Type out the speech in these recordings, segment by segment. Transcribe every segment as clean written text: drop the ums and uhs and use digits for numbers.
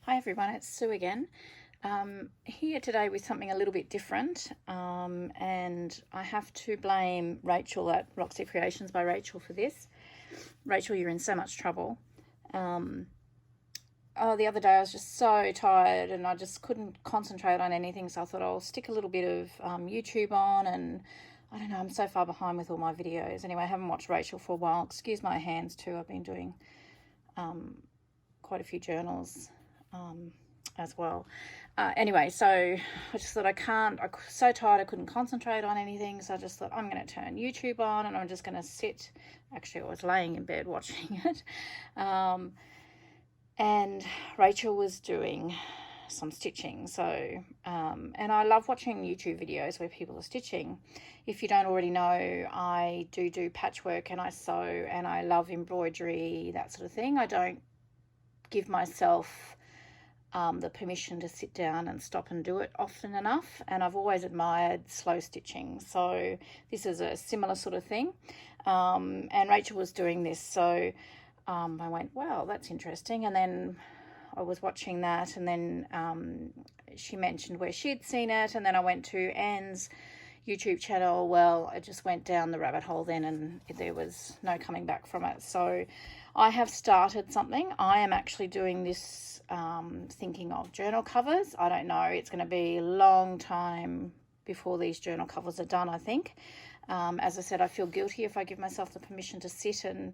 Hi everyone, it's Sue again. Here today with something a little bit different, and I have to blame Rachel at Roxy Creations by Rachel for this. Rachel, you're in so much trouble. Um, the other day I was just so tired and I just couldn't concentrate on anything, so I thought I'll stick a little bit of YouTube on, and I don't know, I'm so far behind with all my videos. Anyway, I haven't watched Rachel for a while. Excuse my hands too, I've been doing quite a few journals as well. Anyway, so I just thought I was so tired I couldn't concentrate on anything, so I just thought I'm going to turn YouTube on and I'm just going to sit. Actually, I was laying in bed watching it. And Rachel was doing some stitching. So, and I love watching YouTube videos where people are stitching. If you don't already know, I do patchwork and I sew and I love embroidery, that sort of thing. I don't give myself the permission to sit down and stop and do it often enough, and I've always admired slow stitching, so this is a similar sort of thing. And Rachel was doing this, so I went, wow, that's interesting. And then I was watching that, and then she mentioned where she'd seen it, and then I went to Anne's YouTube channel. Well, I just went down the rabbit hole then, and there was no coming back from it. So I have started something. I am actually doing this, thinking of journal covers. I don't know, it's going to be a long time before these journal covers are done, I think. As I said, I feel guilty if I give myself the permission to sit and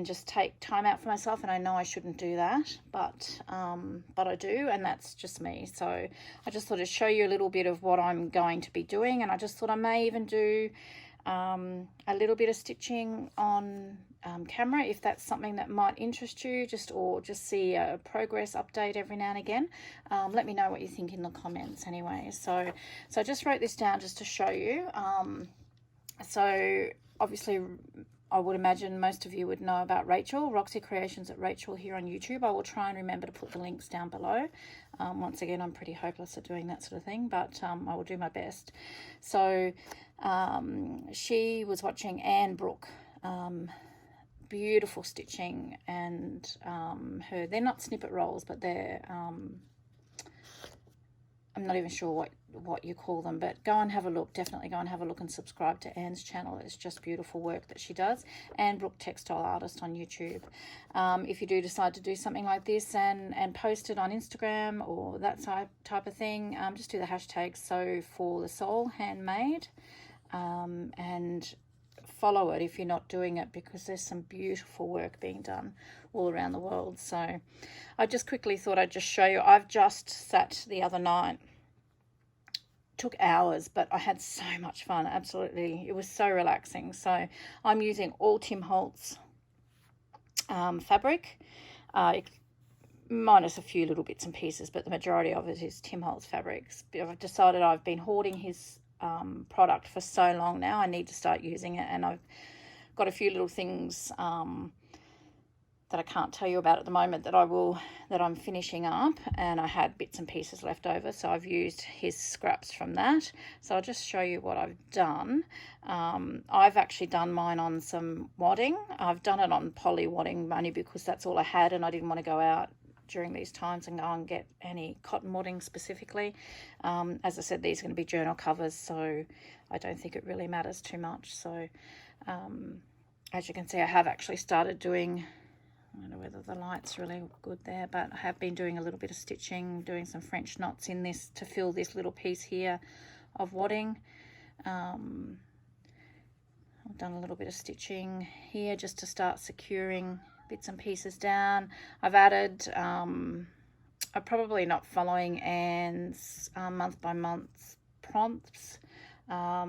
just take time out for myself, and I know I shouldn't do that, but I do, and that's just me. So I just thought I'd show you a little bit of what I'm going to be doing, and I just thought I may even do a little bit of stitching on camera if that's something that might interest you, or just see a progress update every now and again. Let me know what you think in the comments anyway. So I just wrote this down just to show you. So obviously I would imagine most of you would know about Rachel, Roxy Creations at Rachel here on YouTube. I will try and remember to put the links down below. Once again, I'm pretty hopeless at doing that sort of thing, but I will do my best. So she was watching Anne Brooke, beautiful stitching, and they're not snippet rolls, but they're I'm not even sure what you call them, but go and have a look. Definitely go and have a look and subscribe to Anne's channel. It's just beautiful work that she does. Anne Brooke Textile Artist on YouTube. If you do decide to do something like this and post it on Instagram or that type of thing, just do the hashtag Sew for the Soul Handmade, and follow it if you're not doing it, because there's some beautiful work being done all around the world. So I just quickly thought I'd just show you. I've just sat the other night, took hours, but I had so much fun. Absolutely, it was so relaxing. So I'm using all Tim Holtz fabric, minus a few little bits and pieces, but the majority of it is Tim Holtz fabrics. I've decided I've been hoarding his product for so long now, I need to start using it, and I've got a few little things that I can't tell you about at the moment that I'm finishing up, and I had bits and pieces left over, so I've used his scraps from that. So I'll just show you what I've done. I've actually done mine on some wadding. I've done it on poly wadding only because that's all I had, and I didn't want to go out during these times and go and get any cotton wadding specifically. As I said, these are going to be journal covers, so I don't think it really matters too much. So as you can see, I have actually started doing, I don't know whether the light's really good there, but I have been doing a little bit of stitching, doing some French knots in this to fill this little piece here of wadding. I've done a little bit of stitching here just to start securing bits and pieces down. I've added, I'm probably not following Anne's month by month prompts. I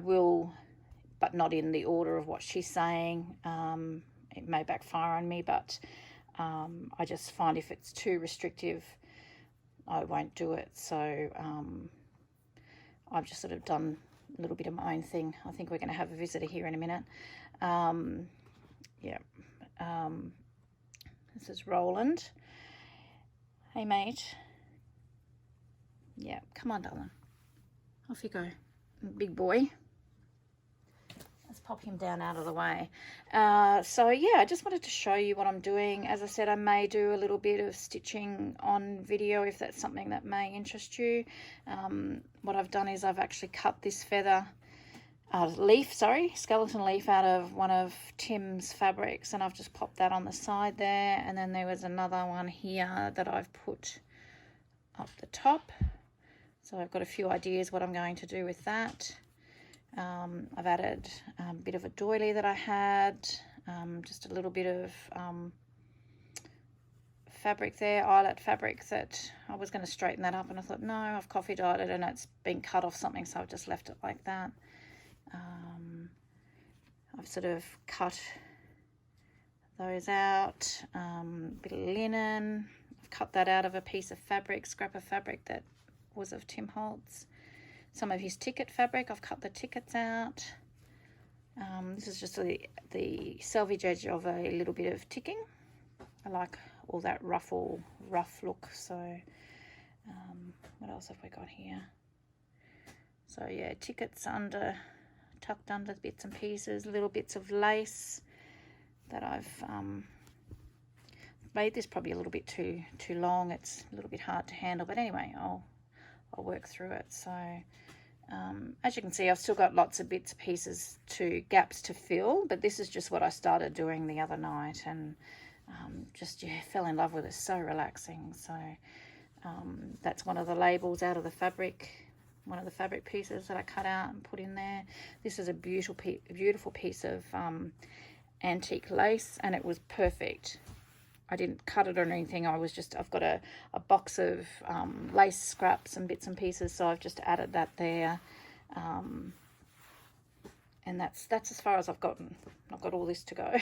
will, but not in the order of what she's saying. It may backfire on me, but I just find if it's too restrictive, I won't do it. So I've just sort of done a little bit of my own thing. I think we're going to have a visitor here in a minute. This is Roland. Hey, mate. Yeah, come on, darling. Off you go. Big boy. That's pop him down out of the way. So yeah, I just wanted to show you what I'm doing. As I said, I may do a little bit of stitching on video if that's something that may interest you. What I've done is I've actually cut this feather skeleton leaf out of one of Tim's fabrics, and I've just popped that on the side there. And then there was another one here that I've put up the top. So I've got a few ideas what I'm going to do with that. I've added a bit of a doily that I had, just a little bit of fabric there, eyelet fabric, that I was going to straighten that up, and I thought, no, I've coffee dyed it and it's been cut off something, so I've just left it like that. I've sort of cut those out, bit of linen. I've cut that out of a piece of fabric, scrap of fabric that was of Tim Holtz. Some of his ticket fabric, I've cut the tickets out. This is just the selvage edge of a little bit of ticking. I like all that rough look. So what else have we got here? So yeah, tickets tucked under bits and pieces, little bits of lace that I've made this probably a little bit too long. It's a little bit hard to handle, but anyway, I'll work through it. So as you can see, I've still got lots of bits and pieces gaps to fill, but this is just what I started doing the other night, and fell in love with it. So relaxing. So that's one of the labels out of the fabric, one of the fabric pieces that I cut out and put in there. This is a beautiful piece of antique lace, and it was perfect. I didn't cut it or anything. I've got a box of lace scraps and bits and pieces, so I've just added that there. And that's as far as I've gotten. I've got all this to go.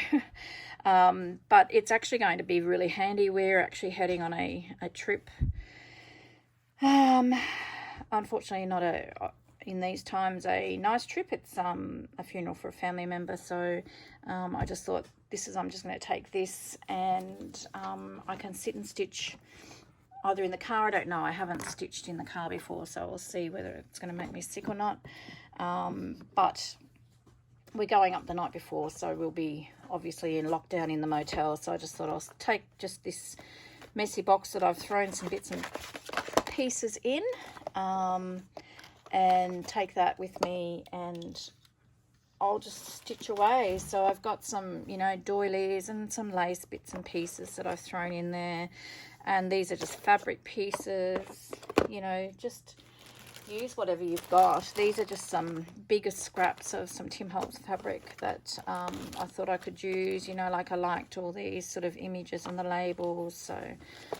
But it's actually going to be really handy. We're actually heading on a trip. Unfortunately, not in these times a nice trip. It's a funeral for a family member, so I just thought I'm just going to take this, and I can sit and stitch either in the car. I don't know, I haven't stitched in the car before, so we'll see whether it's going to make me sick or not. But we're going up the night before, so we'll be obviously in lockdown in the motel, so I just thought I'll take just this messy box that I've thrown some bits and pieces in, and take that with me, and I'll just stitch away. So I've got some, doilies and some lace bits and pieces that I've thrown in there, and these are just fabric pieces, just use whatever you've got. These are just some bigger scraps of some Tim Holtz fabric that I thought I could use, like I liked all these sort of images and the labels, so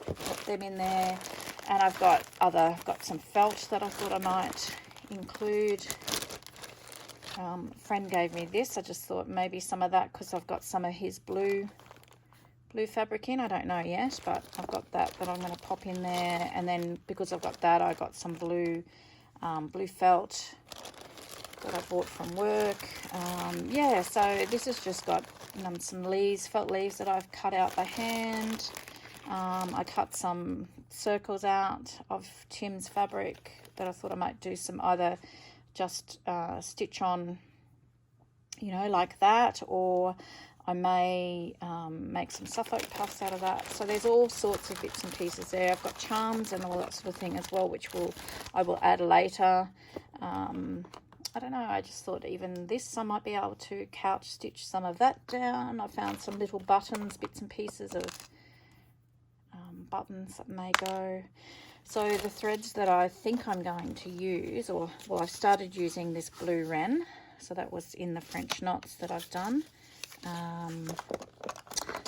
put them in there. And I've got some felt that I thought I might include. A friend gave me this. I just thought maybe some of that, because I've got some of his blue fabric in. I don't know yet, but I've got that I'm going to pop in there. And then because I've got that, I got some blue felt that I bought from work. Yeah, so this has just got some felt leaves that I've cut out by hand. I cut some circles out of Tim's fabric that I thought I might do some, either just stitch on, like that, or I may make some Suffolk puffs out of that. So there's all sorts of bits and pieces there. I've got charms and all that sort of thing as well, which I will add later. I don't know, I just thought even this, I might be able to couch stitch some of that down. I found some little buttons, bits and pieces of buttons that may go. So the threads that I think I'm going to use, I've started using this blue wren. So that was in the French knots that I've done.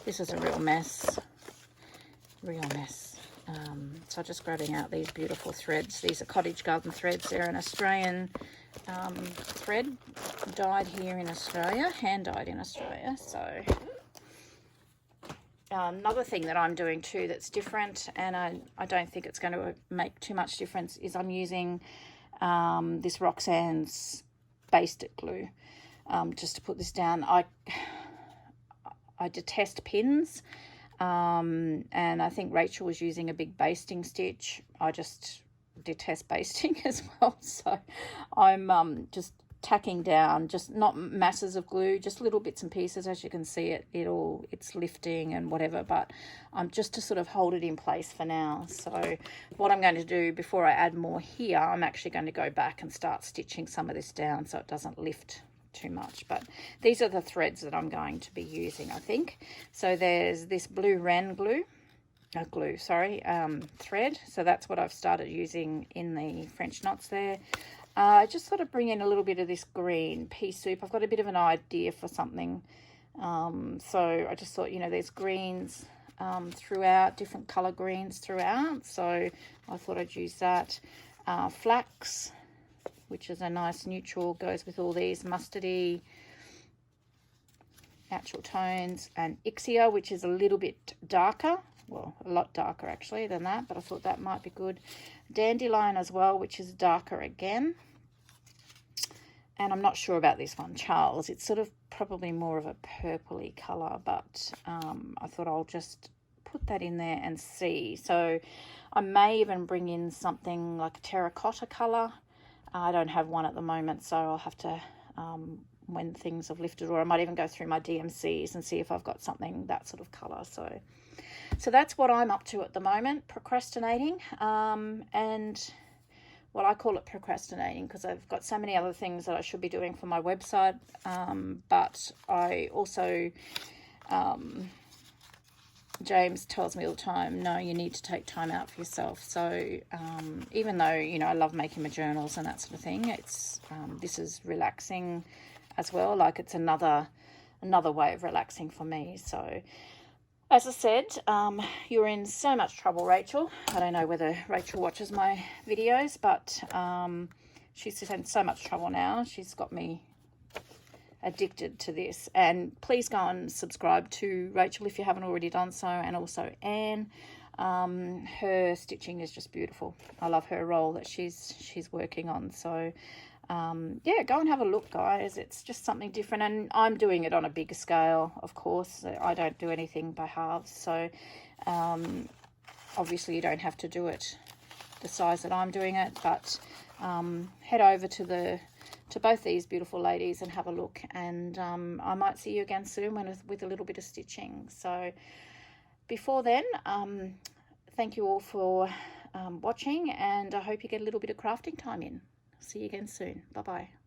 This is a real mess. So just grabbing out these beautiful threads. These are Cottage Garden threads. They're an Australian thread, dyed here in Australia, hand dyed in Australia. So another thing that I'm doing too that's different, and I don't think it's going to make too much difference, is I'm using this Roxanne's Basted glue just to put this down. I detest pins, and I think Rachel was using a big basting stitch. I just detest basting as well, so I'm just tacking down, just not masses of glue, just little bits and pieces. As you can see, it's lifting and whatever, but just to sort of hold it in place for now. So what I'm going to do before I add more here, I'm actually going to go back and start stitching some of this down so it doesn't lift too much. But these are the threads that I'm going to be using, I think. So there's this blue Ren thread. So that's what I've started using in the French knots there. I just sort of bring in a little bit of this green pea soup. I've got a bit of an idea for something. So I just thought, you know, there's greens throughout, different color greens throughout. So I thought I'd use that. Flax, which is a nice neutral, goes with all these mustardy, natural tones, and Ixia, which is a little bit darker. Well, a lot darker actually than that, but I thought that might be good. Dandelion as well, which is darker again. And I'm not sure about this one, Charles. It's sort of probably more of a purpley colour, but I thought I'll just put that in there and see. So I may even bring in something like a terracotta colour. I don't have one at the moment, so I'll have to, when things have lifted, or I might even go through my DMCs and see if I've got something that sort of colour. So that's what I'm up to at the moment, procrastinating. And well, I call it procrastinating because I've got so many other things that I should be doing for my website. But I also, James tells me all the time, no, you need to take time out for yourself. So even though, you know, I love making my journals and that sort of thing, it's this is relaxing as well. Like, it's another way of relaxing for me. So as I said, you're in so much trouble, Rachel. I don't know whether Rachel watches my videos, but she's in so much trouble now. She's got me addicted to this. And please go and subscribe to Rachel if you haven't already done so, and also Anne. Her stitching is just beautiful. I love her roll that she's working on. So yeah, go and have a look, guys. It's just something different, and I'm doing it on a bigger scale, of course. I don't do anything by halves, so obviously you don't have to do it the size that I'm doing it, but head over to both these beautiful ladies and have a look, and I might see you again soon with a little bit of stitching. So before then, thank you all for watching, and I hope you get a little bit of crafting time in. See you again soon. Bye-bye.